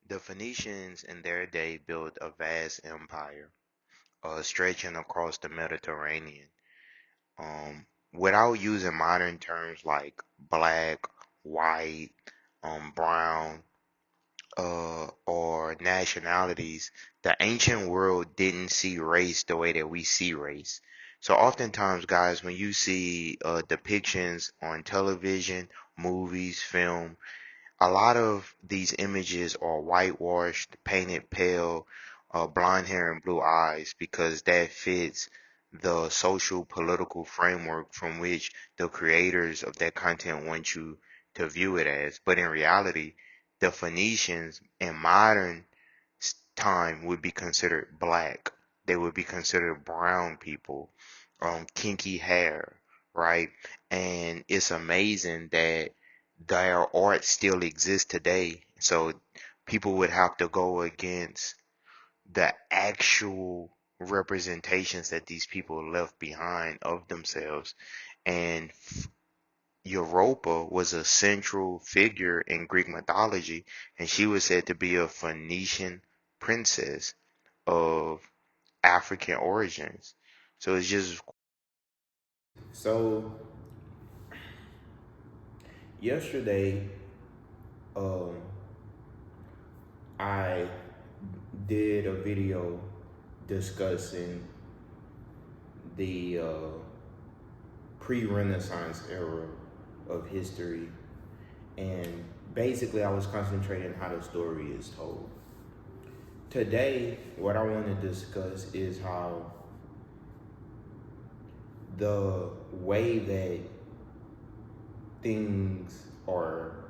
The Phoenicians in their day built a vast empire, stretching across the Mediterranean. Without using modern terms like black, white, brown, or nationalities, the ancient world didn't see race the way that we see race. So oftentimes, guys, when you see depictions on television, movies, film, a lot of these images are whitewashed, painted pale, blonde hair and blue eyes because that fits the social political framework from which the creators of that content want you to view it as. But in reality, the Phoenicians in modern time would be considered black. They would be considered brown people, kinky hair, right? And it's amazing that their art still exists today. So people would have to go against the actual representations that these people left behind of themselves. And Europa was a central figure in Greek mythology, and she was said to be a Phoenician princess of African origins. So it's just So yesterday, um, I did a video discussing the pre-Renaissance era of history, and basically I was concentrating on how the story is told. Today, what I want to discuss is how the way that things are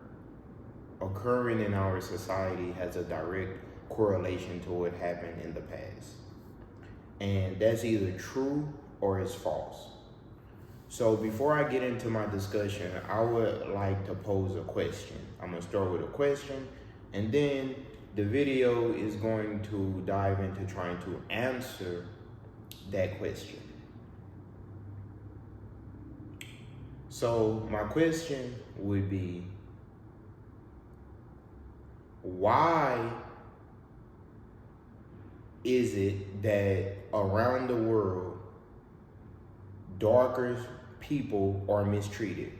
occurring in our society has a direct correlation to what happened in the past. And that's either true or it's false. So before I get into my discussion, I would like to pose a question. I'm going to start with a question, and then the video is going to dive into trying to answer that question. So my question would be, why is it that around the world darker people are mistreated?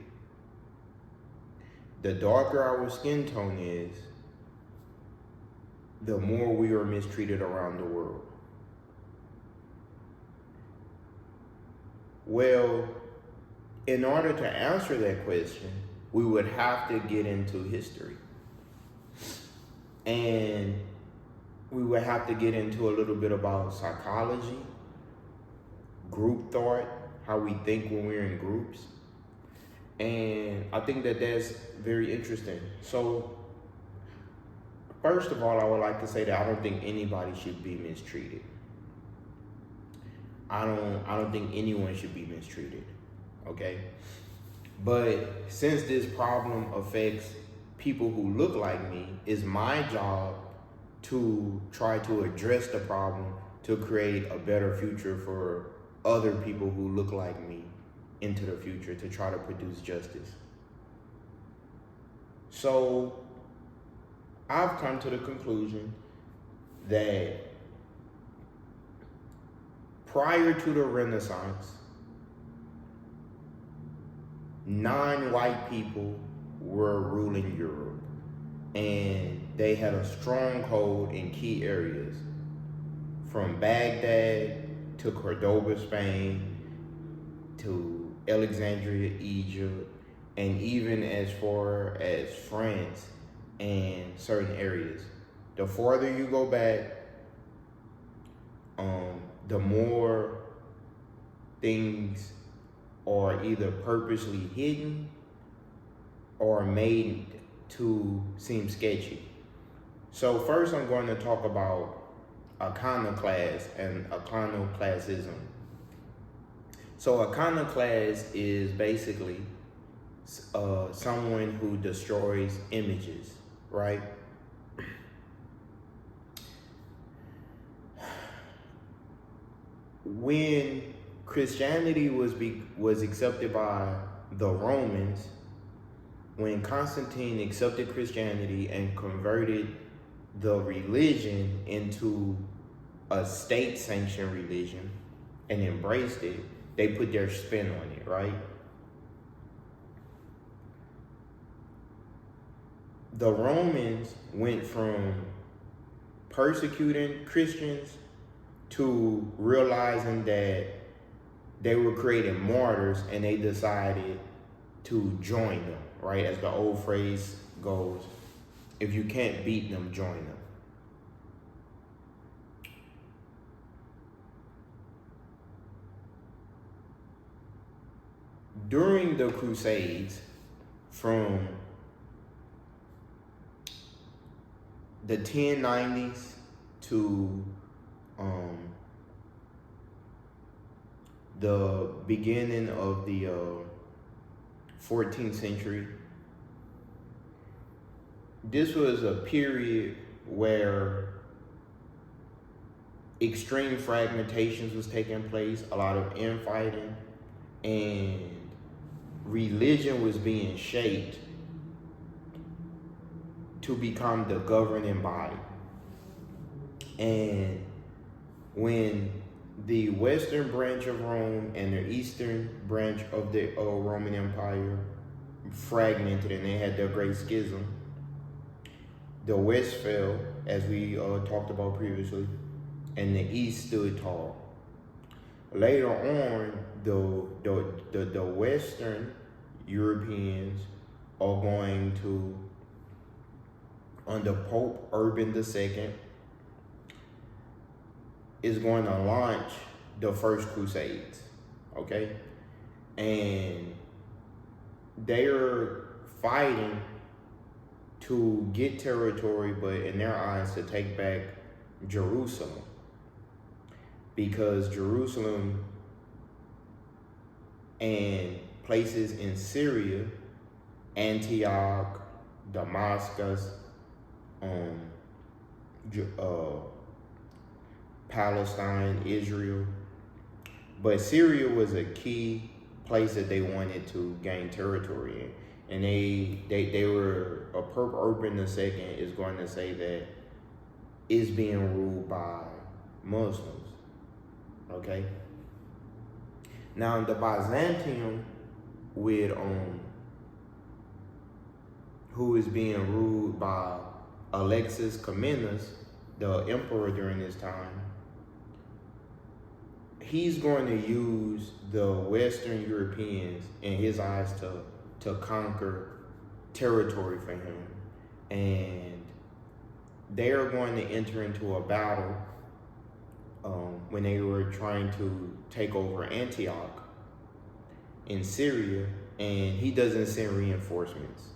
The darker our skin tone is, the more we are mistreated around the world. Well, in order to answer that question, we would have to get into history. And we would have to get into a little bit about psychology, group thought, how we think when we're in groups. And I think that that's very interesting. So, first of all, I would like to say that I don't think anybody should be mistreated. I don't think anyone should be mistreated. Okay? But since this problem affects people who look like me, it's my job to try to address the problem to create a better future for other people who look like me into the future, to try to produce justice. So I've come to the conclusion that prior to the Renaissance, non-white people were ruling Europe, and they had a stronghold in key areas from Baghdad to Cordoba, Spain, to Alexandria, Egypt, and even as far as France and certain areas. The farther you go back, the more things are either purposely hidden or made to seem sketchy. So first I'm going to talk about iconoclast and iconoclastism. So iconoclast is basically someone who destroys images, right? When Christianity was accepted by the Romans, when Constantine accepted Christianity and converted the religion into a state-sanctioned religion and embraced it, they put their spin on it, right? The Romans went from persecuting Christians to realizing that they were creating martyrs, and they decided to join them, right? As the old phrase goes, if you can't beat them, join them. During the Crusades, from the 1090s to the beginning of the 14th century, this was a period where extreme fragmentations was taking place, a lot of infighting, and religion was being shaped to become the governing body. And when the western branch of Rome and the eastern branch of the Roman Empire fragmented and they had their great schism, the west fell, as we talked about previously, and the east stood tall. Later on, the Western Europeans are going to, under Pope Urban II, is going to launch the first Crusades, okay? And they're fighting to get territory, but in their eyes, to take back Jerusalem. Because Jerusalem and places in Syria, Antioch, Damascus, Palestine, Israel, but Syria was a key place that they wanted to gain territory in. And they were, Pope Urban II is going to say that it's being ruled by Muslims, okay? Now the Byzantium, with who is being ruled by Alexis Comnenus, the emperor during this time, he's going to use the Western Europeans in his eyes to conquer territory for him. And they are going to enter into a battle when they were trying to take over Antioch in Syria, and he doesn't send reinforcements.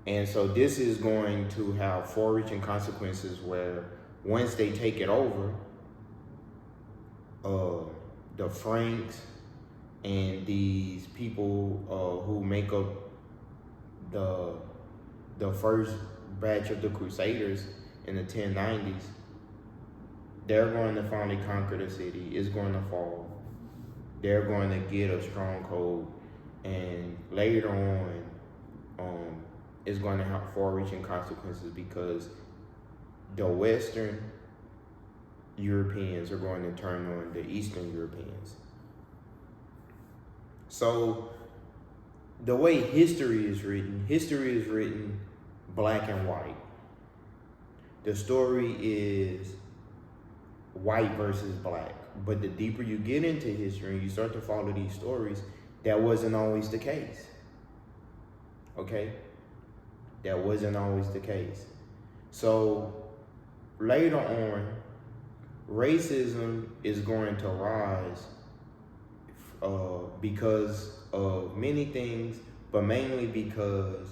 And so this is going to have far-reaching consequences where once they take it over, the Franks and these people who make up the first batch of the Crusaders in the 1090s, they're going to finally conquer the city. It's going to fall. They're going to get a stronghold, and later on, it's going to have far-reaching consequences because the Western Europeans are going to turn on the Eastern Europeans. So the way history is written black and white. The story is white versus black. But the deeper you get into history and you start to follow these stories, that wasn't always the case. Okay? That wasn't always the case. So later on, racism is going to rise because of many things, but mainly because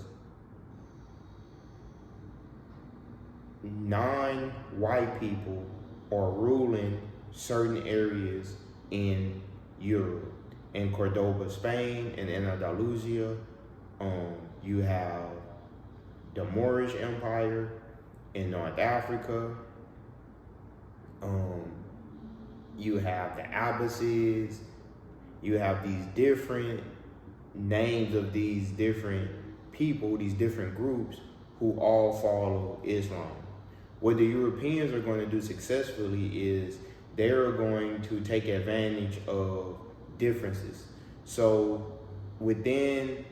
non-white people are ruling certain areas in Europe. In Cordoba, Spain, and in Andalusia, you have the Moorish Empire in North Africa. You have the Abbasids. You have these different names of these different people, these different groups who all follow Islam. What the Europeans are going to do successfully is they're going to take advantage of differences. So within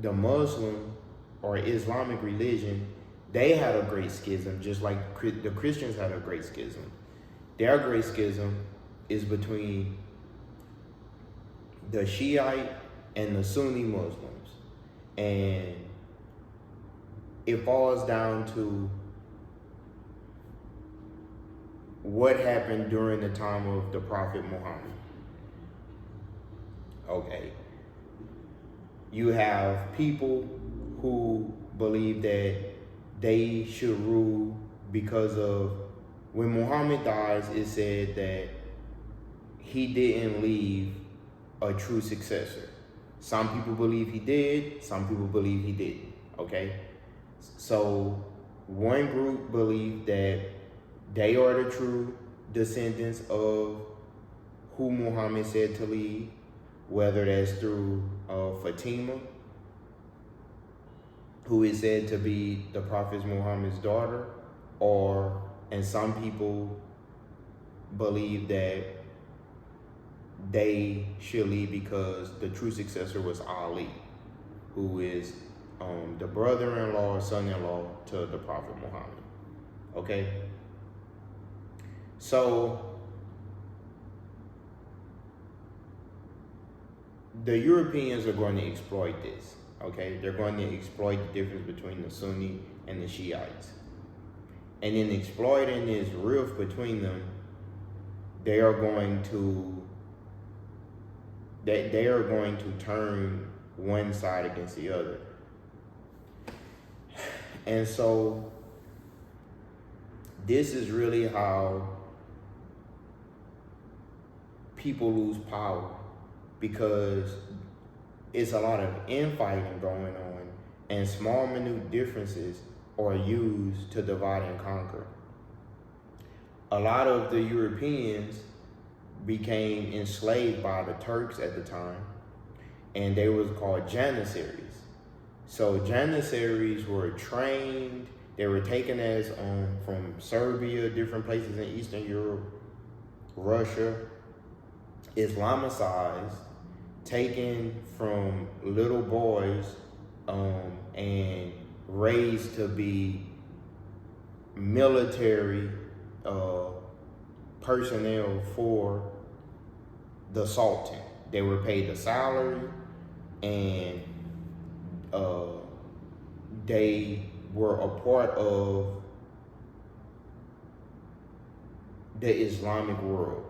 the Muslim or Islamic religion, they had a great schism, just like the Christians had a great schism. Their great schism is between the Shiite and the Sunni Muslims. And it falls down to what happened during the time of the Prophet Muhammad. Okay. You have people who believe that they should rule because of when Muhammad dies, it said that he didn't leave a true successor. Some people believe he did, some people believe he didn't. Okay? So one group believed that they are the true descendants of who Muhammad said to lead, whether that's through Fatima, who is said to be the Prophet Muhammad's daughter, and some people believe that they should lead because the true successor was Ali, who is the brother-in-law or son-in-law to the Prophet Muhammad. Okay? So the Europeans are going to exploit this. Okay? They're going to exploit the difference between the Sunni and the Shiites. And in exploiting this rift between them, they are going to turn one side against the other. And so this is really how people lose power, because it's a lot of infighting going on, and small minute differences are used to divide and conquer. A lot of the Europeans became enslaved by the Turks at the time, and they was called Janissaries. So Janissaries were trained, they were taken as from Serbia, different places in Eastern Europe, Russia, Islamicized, taken from little boys and raised to be military personnel for the Sultan. They were paid a salary, and they were a part of the Islamic world.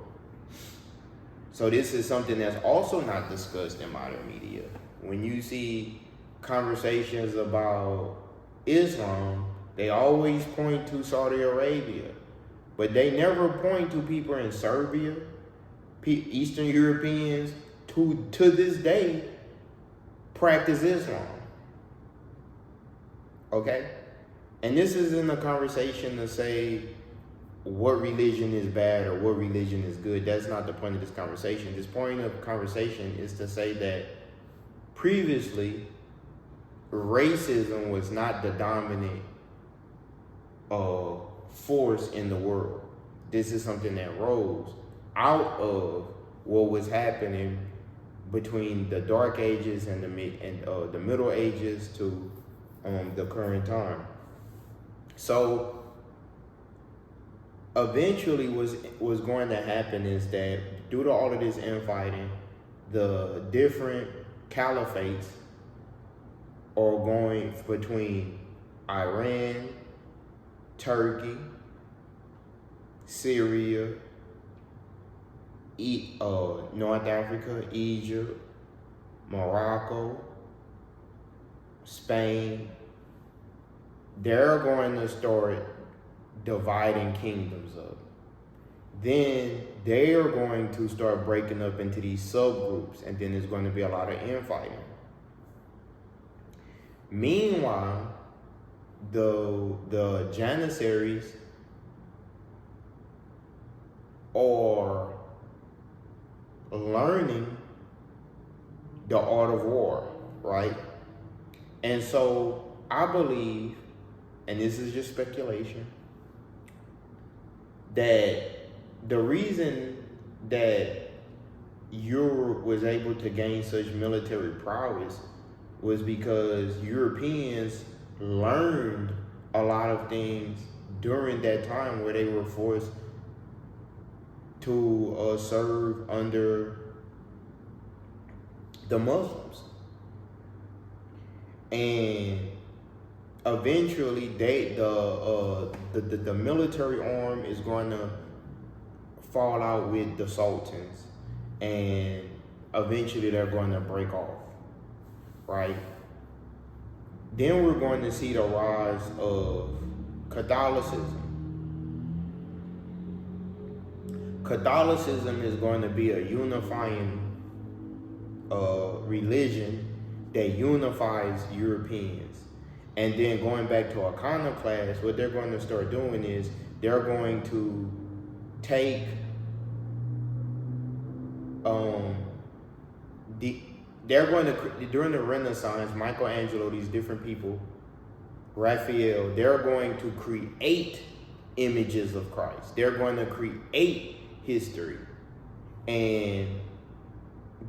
So this is something that's also not discussed in modern media. When you see conversations about Islam, they always point to Saudi Arabia, but they never point to people in Serbia, Eastern Europeans, to this day practice Islam. Okay? And this isn't a conversation to say what religion is bad or what religion is good. That's not the point of this conversation. This point of conversation is to say that previously, racism was not the dominant force in the world. This is something that rose out of what was happening between the Dark Ages and the Middle Ages to the current time. So eventually what's going to happen is that due to all of this infighting, the different caliphates are going between Iran, Turkey, Syria, North Africa, Egypt, Morocco, Spain. They're going to start dividing kingdoms up. Then they are going to start breaking up into these subgroups, and then there's going to be a lot of infighting. Meanwhile, the Janissaries are learning the art of war, right? And so I believe and this is just speculation, that the reason that Europe was able to gain such military prowess was because Europeans learned a lot of things during that time where they were forced to serve under the Muslims. And eventually the military arm is going to fall out with the sultans, and eventually they're going to break off, right? Then we're going to see the rise of Catholicism. Catholicism is going to be a unifying religion that unifies Europeans. And then going back to iconoclasts, what they're going to start doing is they're going to take during the Renaissance, Michelangelo, these different people, Raphael, they're going to create images of Christ. They're going to create history. And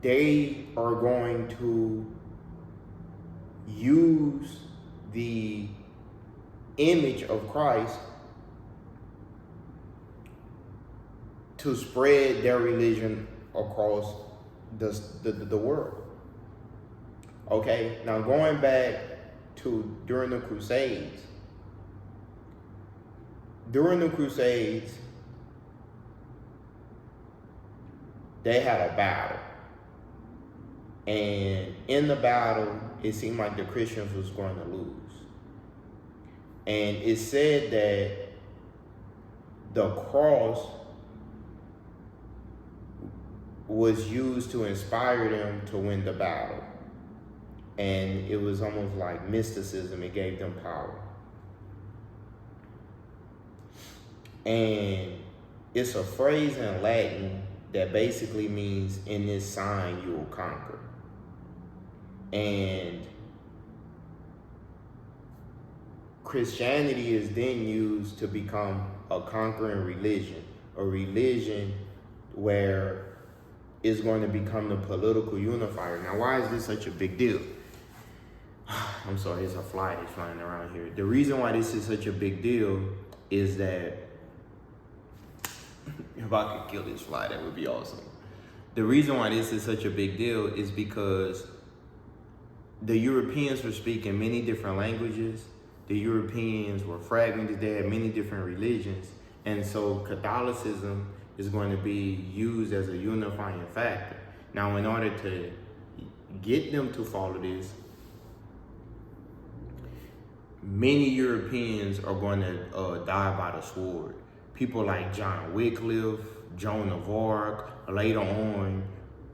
they are going to use the image of Christ to spread their religion across the world. Okay, now going back to during the Crusades, they had a battle. And in the battle, it seemed like the Christians was going to lose. And it said that the cross was used to inspire them to win the battle. And it was almost like mysticism. It gave them power. And it's a phrase in Latin that basically means, in this sign you will conquer. And Christianity is then used to become a conquering religion, a religion where it's going to become the political unifier. Now, why is this such a big deal? I'm sorry, it's a fly that's flying around here. The reason why this is such a big deal is that if I could kill this fly, that would be awesome. The reason why this is such a big deal is because the Europeans were speaking many different languages. The Europeans were fragmented. They had many different religions. And so Catholicism is going to be used as a unifying factor. Now, in order to get them to follow this, many Europeans are going to die by the sword. People like John Wycliffe, Joan of Arc, later on,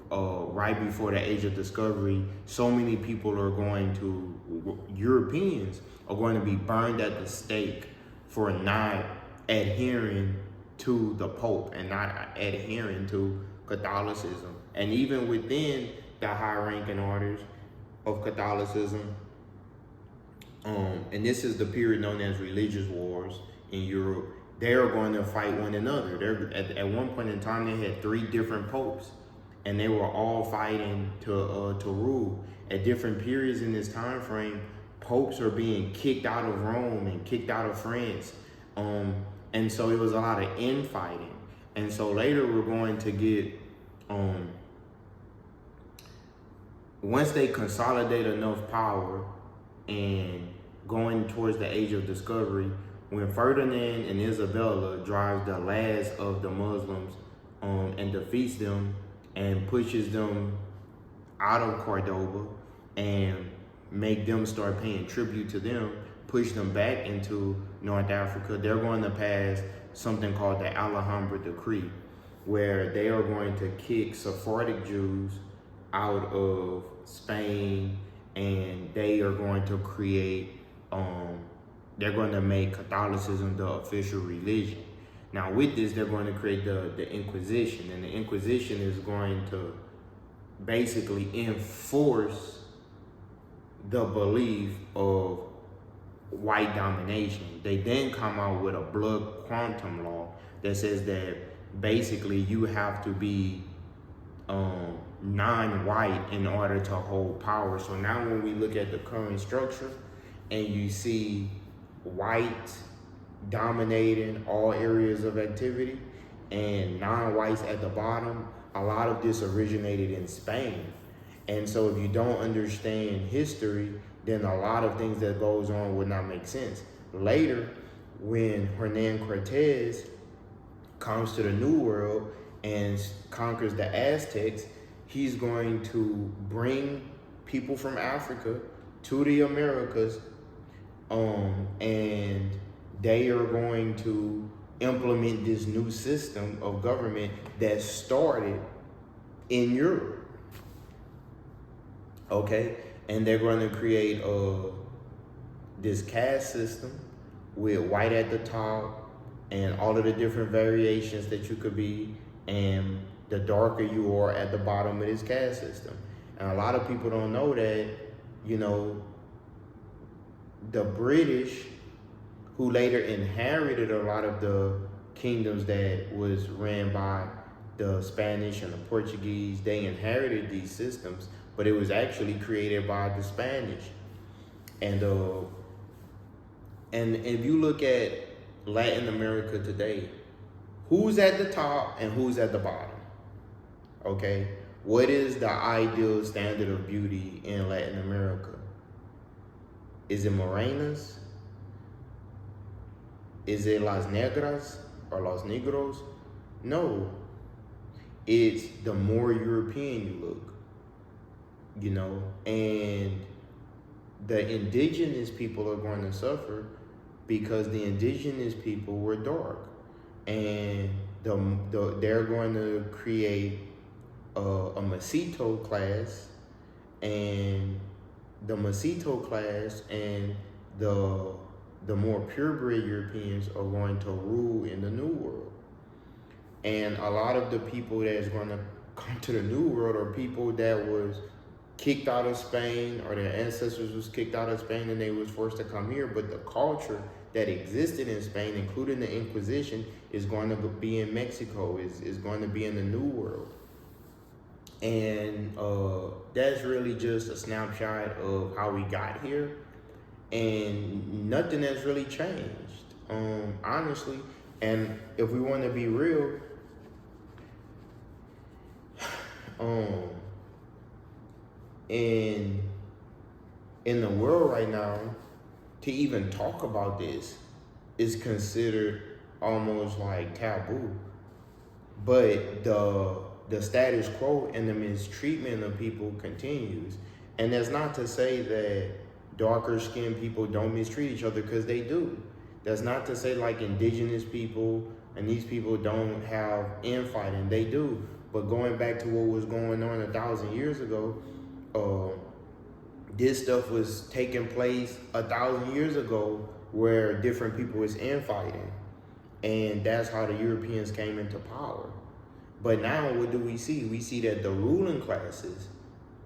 right before the Age of Discovery, so many people are going to, Europeans are going to be burned at the stake for not adhering to the Pope and not adhering to Catholicism. And even within the high-ranking orders of Catholicism, and this is the period known as religious wars in Europe, they are going to fight one another. At one point in time, they had 3 different popes, and they were all fighting to rule. At different periods in this time frame, popes are being kicked out of Rome and kicked out of France, and so it was a lot of infighting. And so later we're going to get, once they consolidate enough power and going towards the Age of Discovery, when Ferdinand and Isabella drives the last of the Muslims and defeats them and pushes them out of Cordoba and make them start paying tribute to them, push them back into North Africa, they're going to pass something called the Alhambra Decree, where they are going to kick Sephardic Jews out of Spain, and they are going to create, they're going to make Catholicism the official religion. Now with this, they're going to create the Inquisition, and the Inquisition is going to basically enforce the belief of white domination. They then come out with a blood quantum law that says that basically you have to be non-white in order to hold power. So now when we look at the current structure and you see white dominating all areas of activity and non-whites at the bottom, a lot of this originated in Spain. And so if you don't understand history, then a lot of things that goes on would not make sense. Later, when Hernan Cortez comes to the New World and conquers the Aztecs, he's going to bring people from Africa to the Americas, and they are going to implement this new system of government that started in Europe. Okay, and they're going to create this caste system with white at the top and all of the different variations that you could be, and the darker you are at the bottom of this caste system. And a lot of people don't know that, you know, the British, who later inherited a lot of the kingdoms that was ran by the Spanish and the Portuguese, they inherited these systems, but it was actually created by the Spanish. And if you look at Latin America today, who's at the top and who's at the bottom? Okay, what is the ideal standard of beauty in Latin America? Is it morenas? Is it las negras or los negros? No, it's the more European you look, you know, and the indigenous people are going to suffer because the indigenous people were dark, and they're going to create a mestizo class, and the mestizo class and the more purebred Europeans are going to rule in the New World. And a lot of the people that's going to come to the New World are people that was kicked out of Spain, or their ancestors was kicked out of Spain and they was forced to come here. But the culture that existed in Spain, including the Inquisition, is going to be in Mexico, is going to be in the New World. And that's really just a snapshot of how we got here. And nothing has really changed, honestly. And if we want to be real, in the world right now, to even talk about this is considered almost like taboo. But the status quo and the mistreatment of people continues. And that's not to say that darker skinned people don't mistreat each other, because they do. That's not to say like indigenous people and these people don't have infighting. They do. But going back to what was going on 1,000 years ago, this stuff was taking place 1,000 years ago, where different people was infighting. And that's how the Europeans came into power. But now what do we see? We see that the ruling classes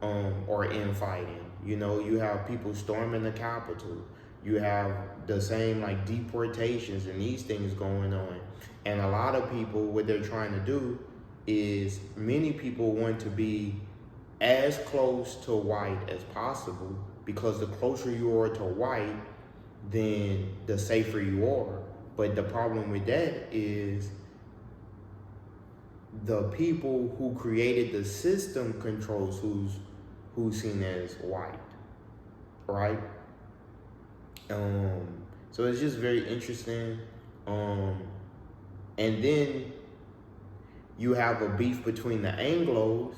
are infighting. You know, you have people storming the Capitol. You have the same like deportations and these things going on. And a lot of people, what they're trying to do is, many people want to be as close to white as possible, because the closer you are to white, then the safer you are. But the problem with that is the people who created the system controls who's seen as white, right? So it's just very interesting. And then you have a beef between the Anglos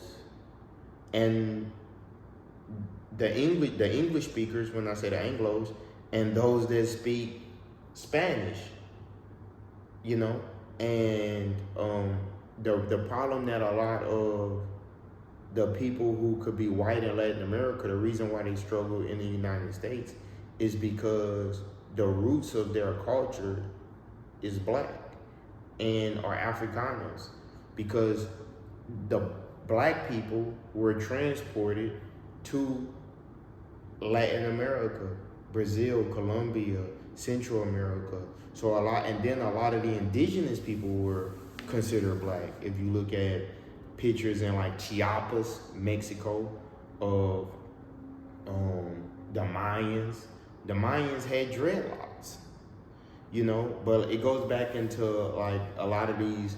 and the English speakers, when I say the Anglos, and those that speak Spanish, you know. And the problem that a lot of the people who could be white in Latin America, the reason why they struggle in the United States is because the roots of their culture is black and are Africanos, because the black people were transported to Latin America Brazil, Colombia, Central America. So a lot of the indigenous people were considered black. If you look at pictures in like Chiapas, Mexico, of the Mayans. The Mayans had dreadlocks, but it goes back into like a lot of these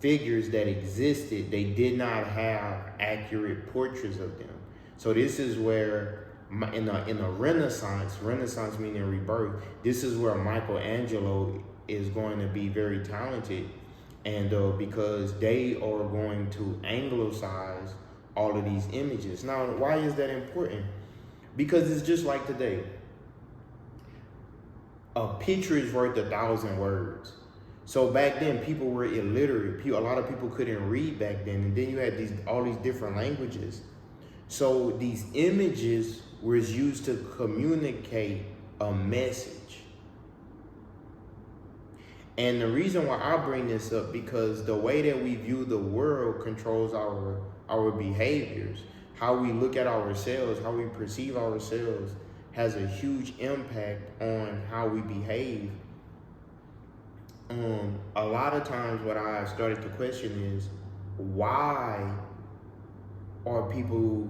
figures that existed. They did not have accurate portraits of them. So this is where in a Renaissance meaning rebirth, this is where Michelangelo is going to be very talented, and because they are going to anglicize all of these images. Now, why is that important? Because it's just like today. A picture is worth 1,000 words. So back then, people were illiterate. A lot of people couldn't read back then, and then you had all these different languages. So these images were used to communicate a message. And the reason why I bring this up, because the way that we view the world controls our behaviors. How we look at ourselves, how we perceive ourselves, has a huge impact on how we behave. A lot of times what I started to question is, why are people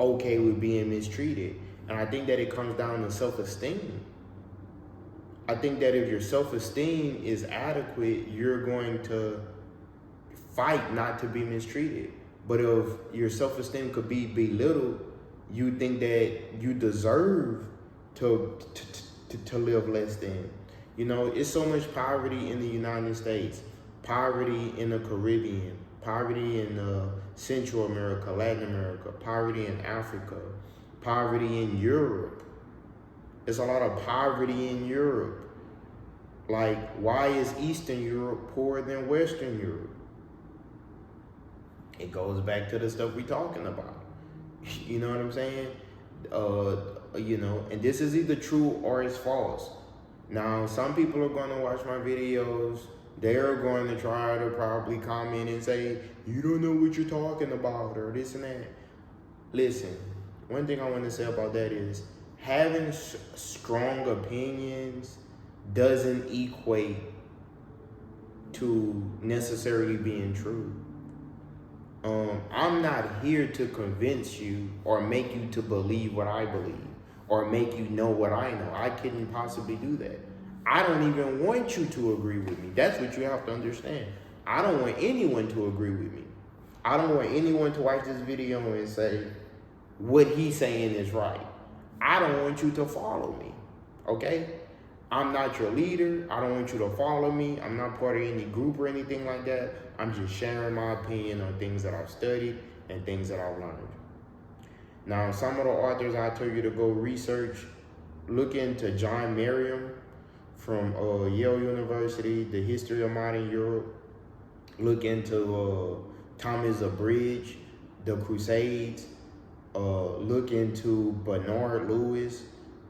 okay with being mistreated? And I think that it comes down to self-esteem. I think that if your self-esteem is adequate, you're going to fight not to be mistreated. But if your self-esteem could be belittled, you think that you deserve to live less than. It's so much poverty in the United States, poverty in the Caribbean, poverty in Central America, Latin America, poverty in Africa, poverty in Europe. There's a lot of poverty in Europe. Like, why is Eastern Europe poorer than Western Europe? It goes back to the stuff we're talking about. You know what I'm saying? And this is either true or it's false. Now, some people are going to watch my videos. They're going to try to probably comment and say, you don't know what you're talking about, or this and that. Listen, one thing I want to say about that is, having strong opinions doesn't equate to necessarily being true. I'm not here to convince you or make you to believe what I believe or make you know what I know. I couldn't possibly do that. I don't even want you to agree with me. That's what you have to understand. I don't want anyone to agree with me. I don't want anyone to watch this video and say what he's saying is right. I don't want you to follow me, okay? I'm not your leader. I don't want you to follow me. I'm not part of any group or anything like that. I'm just sharing my opinion on things that I've studied and things that I've learned. Now, some of the authors I tell you to go research, look into John Merriam from Yale University, The History of Modern Europe. Look into Thomas Abridge, The Crusades. Look into Bernard Lewis,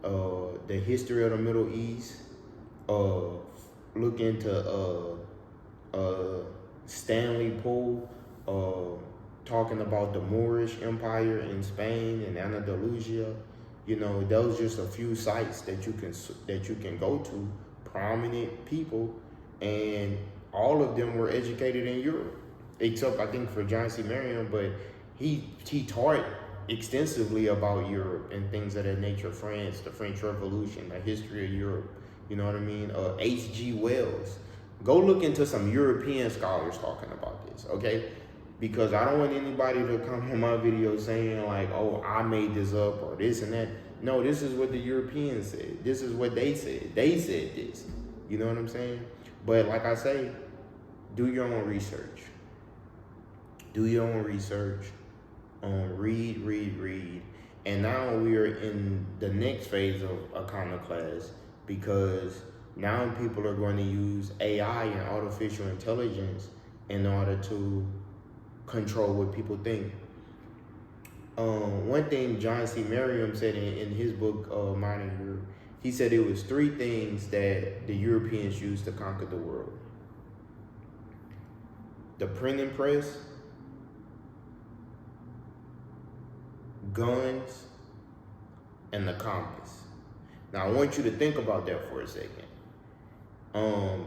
The History of the Middle East. Look into Stanley Poole, talking about the Moorish Empire in Spain and Andalusia. Those just a few sites that you can go to, prominent people, and all of them were educated in Europe, except I think for John C. Merriam, but he taught extensively about Europe and things of that nature, France, the French Revolution, the history of Europe. You know what I mean? H.G. Wells. Go look into some European scholars talking about this, okay? Because I don't want anybody to come on my video saying like, oh, I made this up or this and that. No, this is what the Europeans said. This is what they said. They said this. You know what I'm saying? But like I say, do your own research. Do your own research. Read. And now we are in the next phase of iconoclast, because now people are going to use AI and artificial intelligence in order to control what people think. One thing John C. Merriam said in his book, Modern Europe, he said it was 3 things that the Europeans used to conquer the world: the printing press, guns, and the compass. Now I want you to think about that for a second.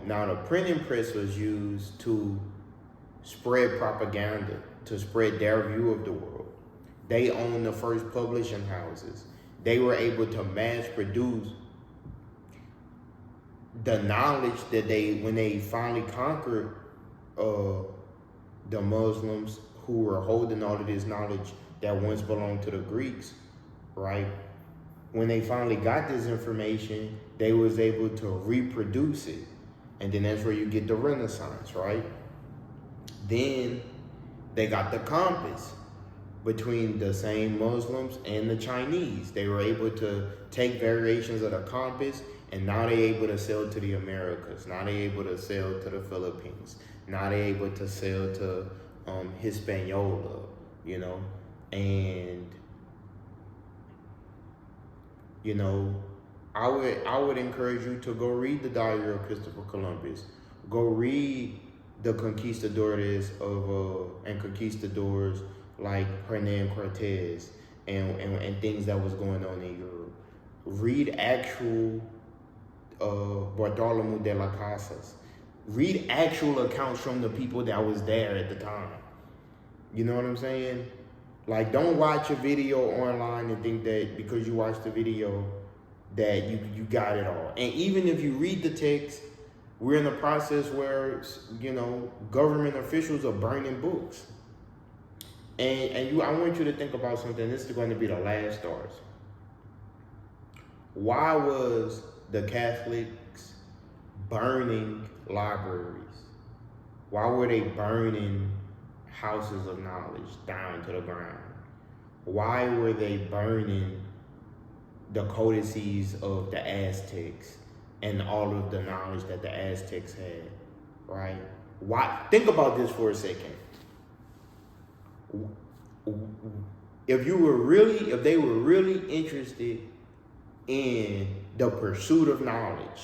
Now the printing press was used to spread propaganda, to spread their view of the world. They owned the first publishing houses. They were able to mass produce the knowledge that when they finally conquered the Muslims who were holding all of this knowledge that once belonged to the Greeks, right? When they finally got this information, they was able to reproduce it. And then that's where you get the Renaissance, right? Then they got the compass between the same Muslims and the Chinese. They were able to take variations of the compass, and now they're able to sell to the Americas. Now they're able to sell to the Philippines. Now they're able to sell to Hispaniola, you know, and you know, I would encourage you to go read the Diary of Christopher Columbus. Go read the conquistadores and conquistadors like Hernan Cortez and things that was going on in Europe. Read actual Bartholomew de las Casas. Read actual accounts from the people that was there at the time. You know what I'm saying? Like, don't watch a video online and think that because you watched the video that you got it all. And even if you read the text, we're in a process where, you know, government officials are burning books. And I want you to think about something. This is going to be the last stars. Why was the Catholics burning libraries? Why were they burning houses of knowledge down to the ground? Why were they burning the codices of the Aztecs and all of the knowledge that the Aztecs had, right? Why? Think about this for a second. If they were really interested in the pursuit of knowledge,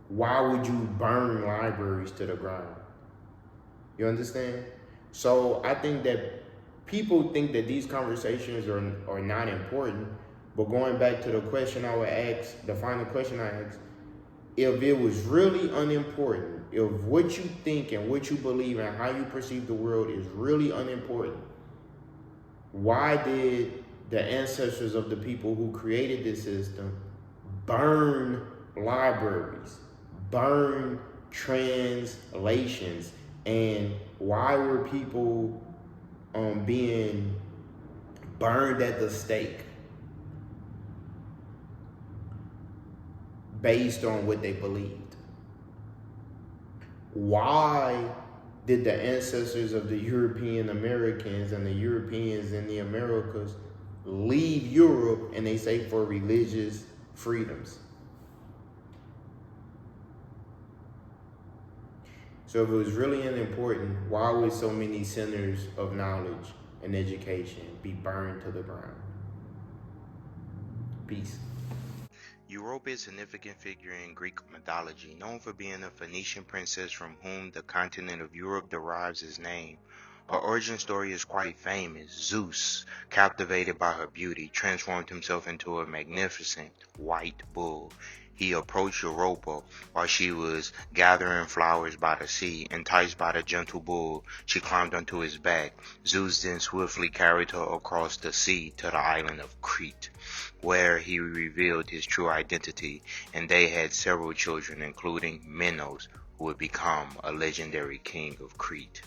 why would you burn libraries to the ground? You understand? So I think that people think that these conversations are not important, but going back to the question I would ask, the final question I asked, if it was really unimportant, if what you think and what you believe and how you perceive the world is really unimportant, why did the ancestors of the people who created this system burn libraries, burn translations, and why were people being burned at the stake based on what they believed? Why did the ancestors of the European Americans and the Europeans in the Americas leave Europe, and they say for religious freedoms? So if it was really unimportant, why would so many centers of knowledge and education be burned to the ground? Peace. Europa is a significant figure in Greek mythology, known for being a Phoenician princess from whom the continent of Europe derives its name. Her origin story is quite famous. Zeus, captivated by her beauty, transformed himself into a magnificent white bull. He approached Europa while she was gathering flowers by the sea. Enticed by the gentle bull, she climbed onto his back. Zeus then swiftly carried her across the sea to the island of Crete, where he revealed his true identity, and they had several children, including Minos, who would become a legendary king of Crete.